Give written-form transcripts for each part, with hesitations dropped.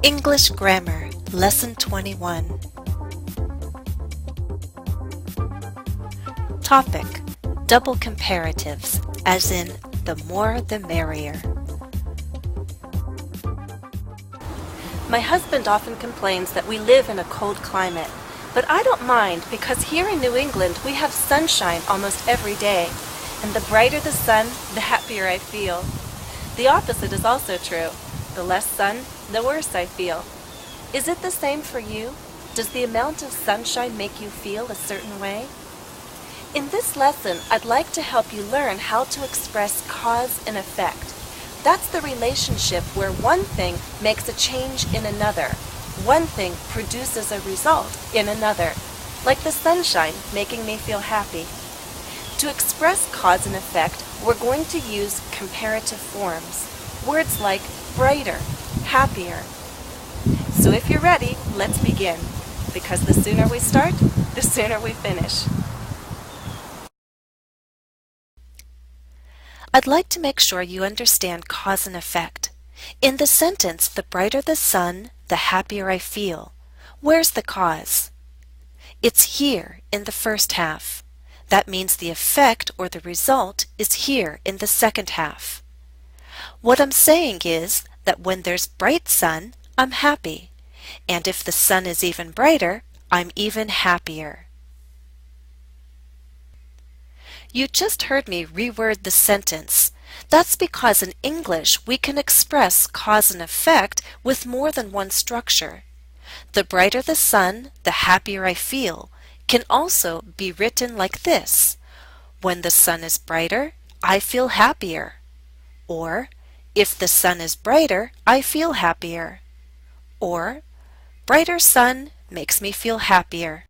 English Grammar, Lesson 21. Topic: Double comparatives, as in the more the merrier. My husband often complains that we live in a cold climate, but I don't mind because here in New England we have sunshine almost every day, and the brighter the sun, the happier I feel. The opposite is also true. The less sun, the worse I feel. Is it the same for you? Does the amount of sunshine make you feel a certain way? In this lesson, I'd like to help you learn how to express cause and effect. That's the relationship where one thing makes a change in another. One thing produces a result in another, like the sunshine making me feel happy. To express cause and effect, we're going to use comparative forms. Words like brighter, happier. So if you're ready, let's begin. Because the sooner we start, the sooner we finish. I'd like to make sure you understand cause and effect. In the sentence, the brighter the sun, the happier I feel. Where's the cause? It's here in the first half. That means the effect or the result is here in the second half. What I'm saying is that when there's bright sun, I'm happy. And if the sun is even brighter, I'm even happier. You just heard me reword the sentence. That's because in English we can express cause and effect with more than one structure. The brighter the sun, the happier I feel can also be written like this. When the sun is brighter, I feel happier. Or, if the sun is brighter, I feel happier. Or, brighter sun makes me feel happier.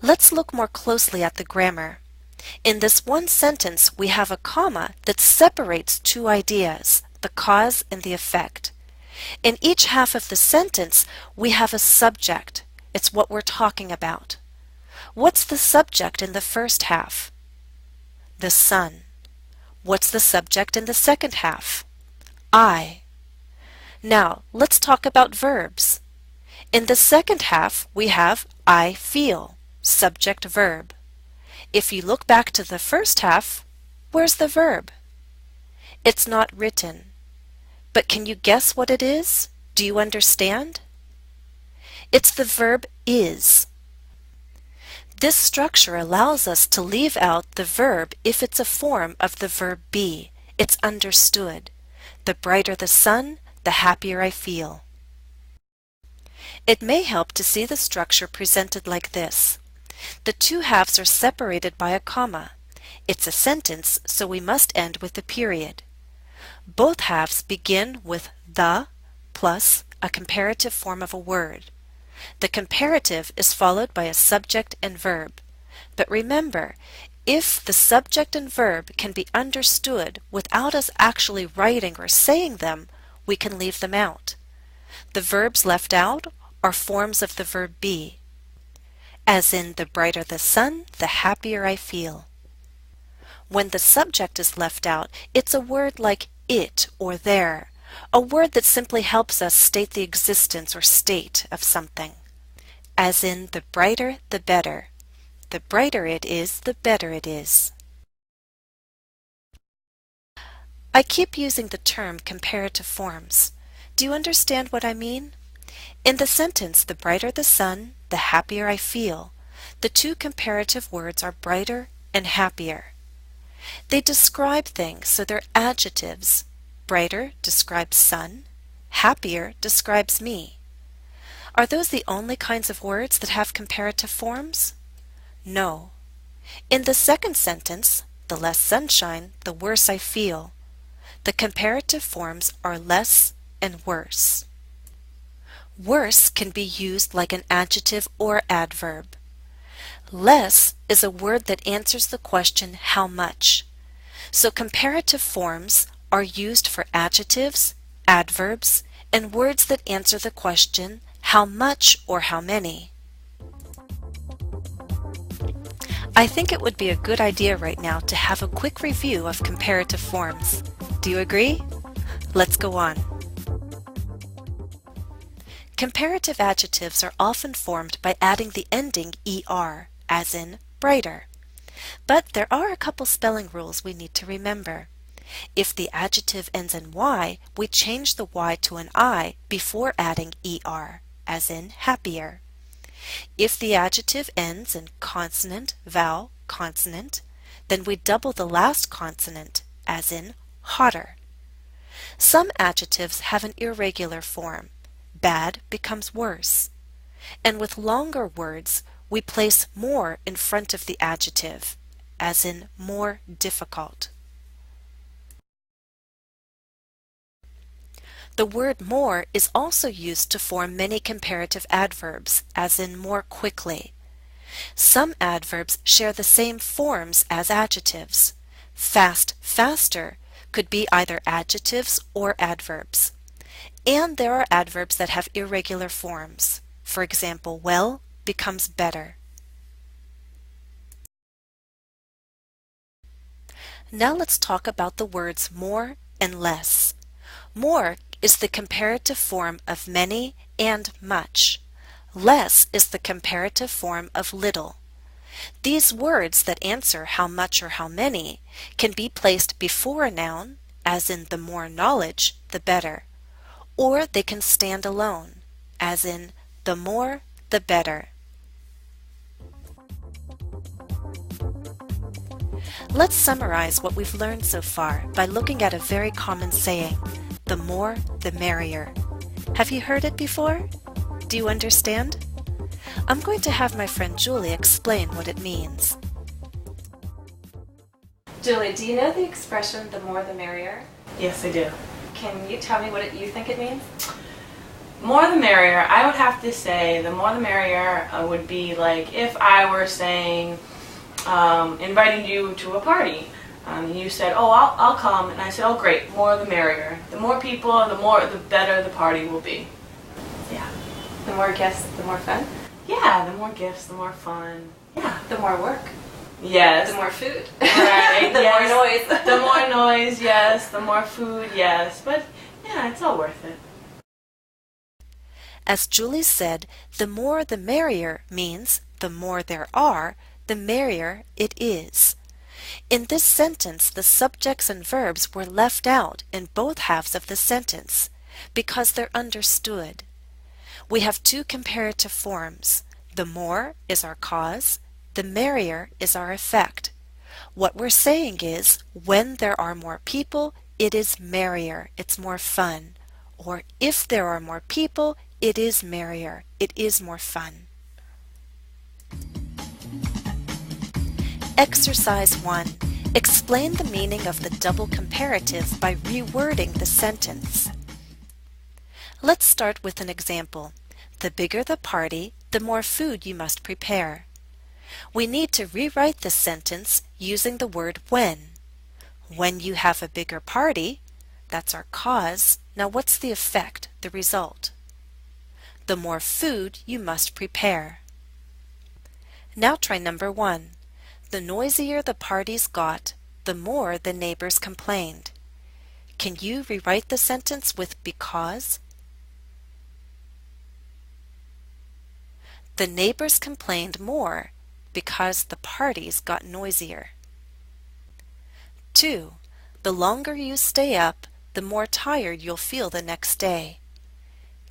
Let's look more closely at the grammar. In this one sentence, we have a comma that separates two ideas, the cause and the effect. In each half of the sentence, we have a subject. It's what we're talking about. What's the subject in the first half? The sun. What's the subject in the second half? I. Now, let's talk about verbs. In the second half, we have I feel. Subject verb. If you look back to the first half, where's the verb? It's not written. But can you guess what it is? Do you understand? It's the verb is. This structure allows us to leave out the verb if it's a form of the verb be. It's understood. The brighter the sun, the happier I feel. It may help to see the structure presented like this. The two halves are separated by a comma. It's a sentence, so we must end with a period. Both halves begin with the plus a comparative form of a word. The comparative is followed by a subject and verb. But remember, if the subject and verb can be understood without us actually writing or saying them, we can leave them out. The verbs left out are forms of the verb be. As in, the brighter the sun, the happier I feel. When the subject is left out, it's a word like it or there, a word that simply helps us state the existence or state of something. As in, the brighter, the better. The brighter it is, the better it is. I keep using the term comparative forms. Do you understand what I mean? In the sentence, the brighter the sun, the happier I feel, the two comparative words are brighter and happier. They describe things, so they're adjectives. Brighter describes sun, happier describes me. Are those the only kinds of words that have comparative forms? No. In the second sentence, the less sunshine, the worse I feel, the comparative forms are less and worse. Worse can be used like an adjective or adverb. Less is a word that answers the question how much. So comparative forms are used for adjectives, adverbs, and words that answer the question how much or how many. I think it would be a good idea right now to have a quick review of comparative forms. Do you agree? Let's go on. Comparative adjectives are often formed by adding the ending er, as in brighter. But there are a couple spelling rules we need to remember. If the adjective ends in y, we change the y to an I before adding er, as in happier. If the adjective ends in consonant, vowel, consonant, then we double the last consonant, as in hotter. Some adjectives have an irregular form. Bad becomes worse. And with longer words, we place more in front of the adjective, as in more difficult. The word more is also used to form many comparative adverbs, as in more quickly. Some adverbs share the same forms as adjectives. Fast, faster could be either adjectives or adverbs. And there are adverbs that have irregular forms. For example, well becomes better. Now let's talk about the words more and less. More is the comparative form of many and much. Less is the comparative form of little. These words that answer how much or how many can be placed before a noun, as in the more knowledge, the better. Or they can stand alone, as in the more, the better. Let's summarize what we've learned so far by looking at a very common saying, the more, the merrier. Have you heard it before? Do you understand? I'm going to have my friend Julie explain what it means. Julie, do you know the expression, the more the merrier? Yes, I do. Can you tell me what you think it means? More the merrier, I would have to say the more the merrier would be like if I were saying, inviting you to a party. You said, oh, I'll come, and I said, oh, great, more the merrier. The more people, the better the party will be. Yeah. The more guests, the more fun? Yeah, the more gifts, the more fun. Yeah. The more work? Yes. The more food? Right, the yes. more noise? The more noise, yes. The more food, yes. But, yeah, it's all worth it. As Julie said, the more the merrier means the more there are, the merrier it is. In this sentence, the subjects and verbs were left out in both halves of the sentence because they're understood. We have two comparative forms. The more is our cause, the merrier is our effect. What we're saying is, when there are more people, it is merrier, it's more fun. Or if there are more people, it is merrier, it is more fun. Exercise 1. Explain the meaning of the double comparative by rewording the sentence. Let's start with an example. The bigger the party, the more food you must prepare. We need to rewrite this sentence using the word when. When you have a bigger party, that's our cause. Now what's the effect, the result? The more food you must prepare. Now try number 1. The noisier the parties got, the more the neighbors complained. Can you rewrite the sentence with because? The neighbors complained more because the parties got noisier. 2. The longer you stay up, the more tired you'll feel the next day.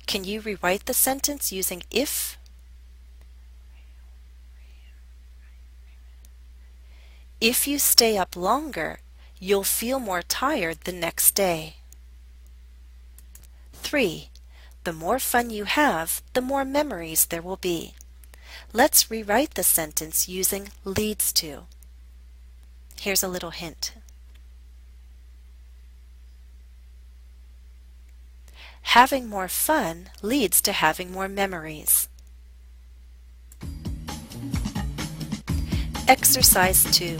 Can you rewrite the sentence using if? If you stay up longer, you'll feel more tired the next day. 3. The more fun you have, the more memories there will be. Let's rewrite the sentence using leads to. Here's a little hint. Having more fun leads to having more memories. Exercise 2.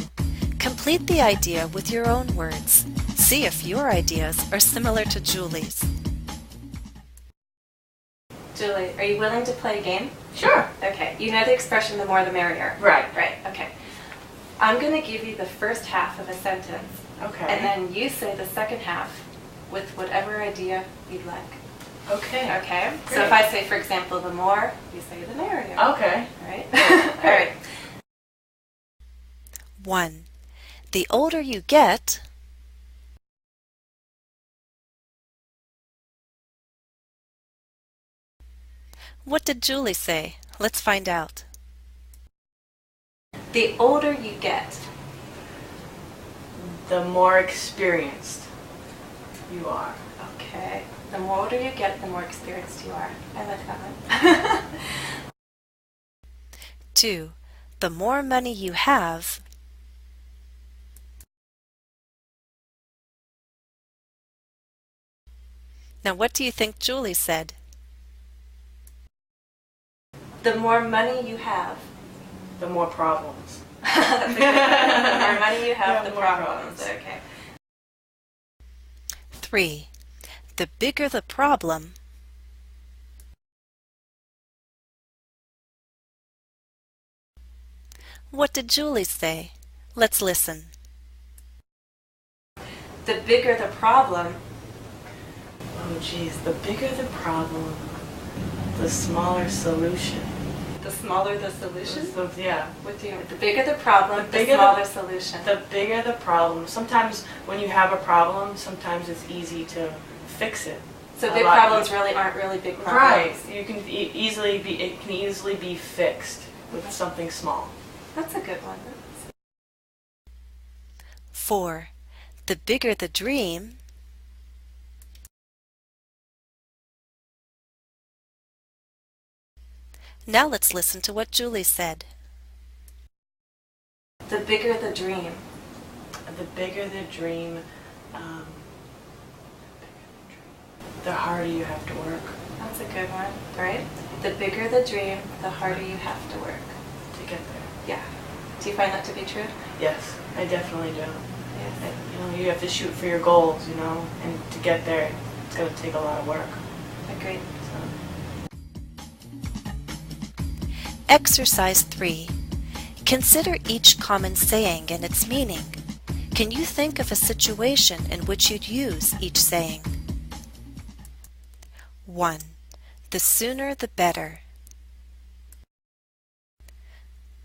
Complete the idea with your own words. See if your ideas are similar to Julie's. Julie, are you willing to play a game? Sure. Okay. You know the expression, the more the merrier. Right. Right. Okay. I'm going to give you the first half of a sentence. Okay. And then you say the second half with whatever idea you'd like. Okay. Okay? Great. So if I say, for example, the more, you say the merrier. Okay. All right? All right. 1. The older you get, what did Julie say? Let's find out. The older you get, The more experienced you are. okay. The more older you get, the more experienced you are. I like that one. 2. The more money you have, now what do you think Julie said? The more money you have. The more problems. That's a good one. The more money you have, Yeah, the more problems. problems. Okay. 3. The bigger the problem, what did Julie say? Let's listen. The bigger the problem, Oh geez, the bigger the problem, the smaller solution. the smaller the solution? So, yeah. What do you mean? The bigger the problem, the bigger smaller solution. The bigger the problem. Sometimes when you have a problem, sometimes it's easy to fix it. So A big lot- problems really aren't really big Right. problems. You can it can easily be fixed with something small. That's a good one. 4. The bigger the dream, now let's listen to what Julie said. The bigger the dream. The bigger the dream, the harder you have to work That's a good one, right? The bigger the dream, the harder you have to work. to get there. Yeah. Do you find that to be true? Yes, I definitely do. Yes. You have to shoot for your goals, and to get there, it's going to take a lot of work. Agreed. So. Exercise 3. Consider each common saying and its meaning. Can you think of a situation in which you'd use each saying? 1. The sooner the better.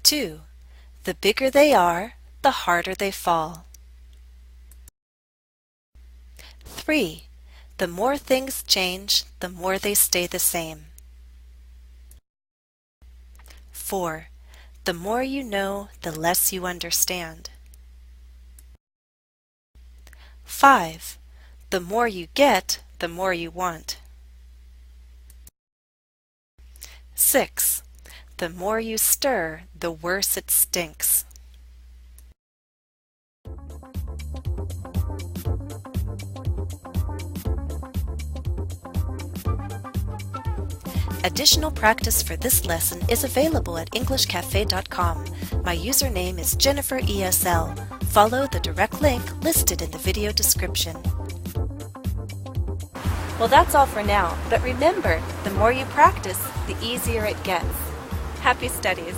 2. The bigger they are, the harder they fall. 3. The more things change, the more they stay the same. 4. The more you know, the less you understand. 5. The more you get, the more you want. 6. The more you stir, the worse it stinks. Additional practice for this lesson is available at EnglishCafe.com. My username is JenniferESL. Follow the direct link listed in the video description. Well, that's all for now, but remember, the more you practice, the easier it gets. Happy studies!